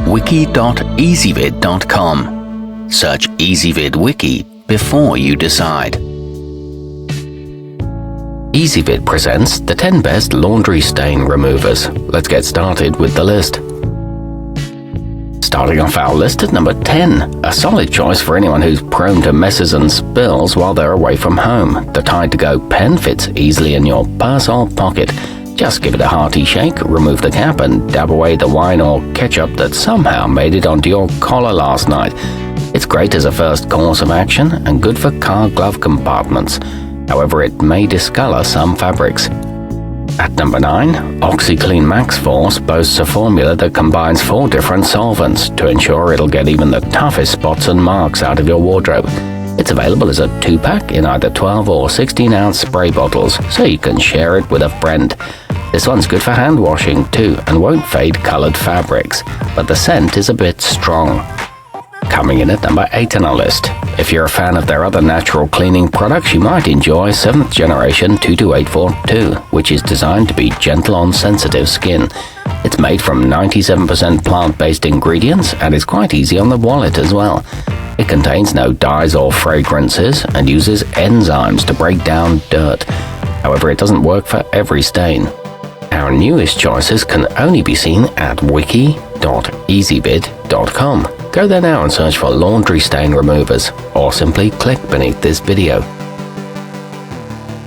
wiki.ezvid.com. Search Ezvid Wiki before you decide. Ezvid presents the 10 best laundry stain removers. Let's get started with the list. Starting off our list at number 10, a solid choice for anyone who's prone to messes and spills while they're away from home. The Tide-to-Go pen fits easily in your purse or pocket. Just give it a hearty shake, remove the cap and dab away the wine or ketchup that somehow made it onto your collar last night. It's great as a first course of action and good for car glove compartments. However, it may discolor some fabrics. At number 9, Oxiclean Max Force boasts a formula that combines 4 different solvents to ensure it'll get even the toughest spots and marks out of your wardrobe. It's available as a 2-pack in either 12 or 16-ounce spray bottles, so you can share it with a friend. This one's good for hand washing too and won't fade colored fabrics, but the scent is a bit strong. Coming in at number 8 on our list. If you're a fan of their other natural cleaning products, you might enjoy 7th generation 22842, which is designed to be gentle on sensitive skin. It's made from 97% plant-based ingredients and is quite easy on the wallet as well. It contains no dyes or fragrances and uses enzymes to break down dirt. However, it doesn't work for every stain. Our newest choices can only be seen at wiki.ezvid.com. Go there now and search for laundry stain removers, or simply click beneath this video.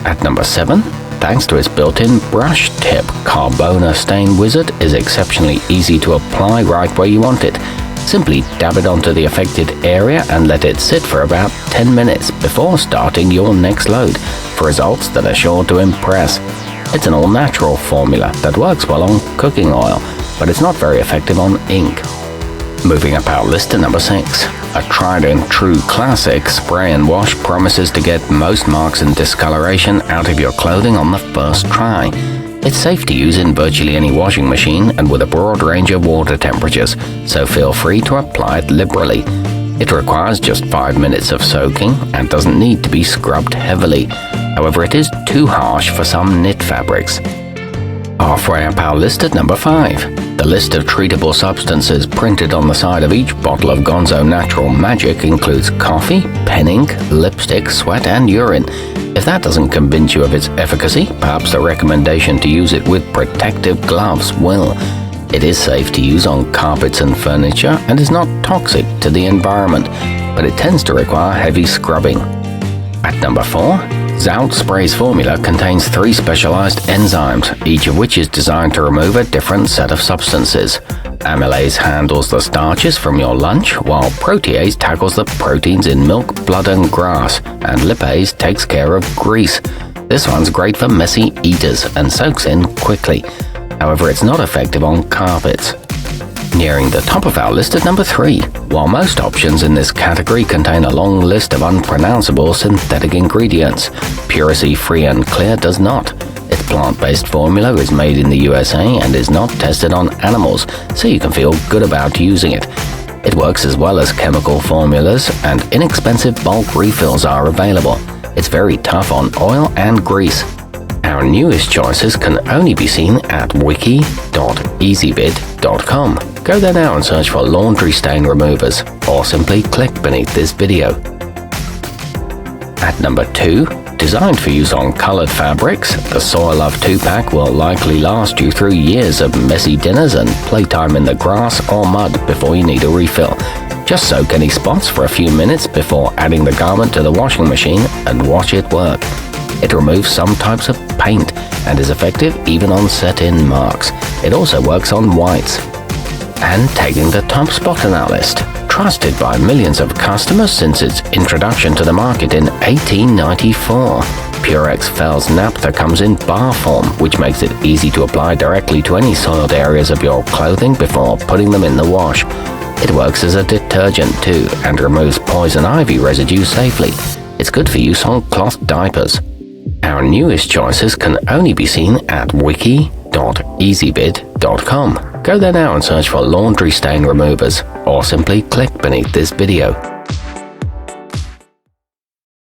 At number 7, thanks to its built-in brush tip, Carbona Stain Wizard is exceptionally easy to apply right where you want it. Simply dab it onto the affected area and let it sit for about 10 minutes before starting your next load, for results that are sure to impress. It's an all-natural formula that works well on cooking oil, but it's not very effective on ink. Moving up our list to number 6, a tried and true classic spray and wash promises to get most marks and discoloration out of your clothing on the first try. It's safe to use in virtually any washing machine and with a broad range of water temperatures, so feel free to apply it liberally. It requires just 5 minutes of soaking and doesn't need to be scrubbed heavily. However, it is too harsh for some knit fabrics. Halfway up our list at number 5. The list of treatable substances printed on the side of each bottle of Gonzo Natural Magic includes coffee, pen ink, lipstick, sweat and urine. If that doesn't convince you of its efficacy, perhaps the recommendation to use it with protective gloves will. It is safe to use on carpets and furniture and is not toxic to the environment, but it tends to require heavy scrubbing. At number 4, Zout Spray's formula contains 3 specialized enzymes, each of which is designed to remove a different set of substances. Amylase handles the starches from your lunch, while protease tackles the proteins in milk, blood and grass, and lipase takes care of grease. This one's great for messy eaters and soaks in quickly. However, it's not effective on carpets. Nearing the top of our list at number 3. While most options in this category contain a long list of unpronounceable synthetic ingredients, Puracy Free and Clear does not. Its plant-based formula is made in the USA and is not tested on animals, so you can feel good about using it. It works as well as chemical formulas, and inexpensive bulk refills are available. It's very tough on oil and grease. Our newest choices can only be seen at wiki.ezvid.com. Go there now and search for laundry stain removers, or simply click beneath this video. At number 2, designed for use on colored fabrics, the Soilove 2-pack will likely last you through years of messy dinners and playtime in the grass or mud before you need a refill. Just soak any spots for a few minutes before adding the garment to the washing machine and watch it work. It removes some types of paint and is effective even on set-in marks. It also works on whites. And taking the top spot on our list, trusted by millions of customers since its introduction to the market in 1894. Purex fels-naptha comes in bar form, which makes it easy to apply directly to any soiled areas of your clothing before putting them in the wash. It works as a detergent too and removes poison ivy residue safely. It's good for use on cloth diapers. Our newest choices can only be seen at wiki.ezvid.com. Go there now and search for laundry stain removers, or simply click beneath this video.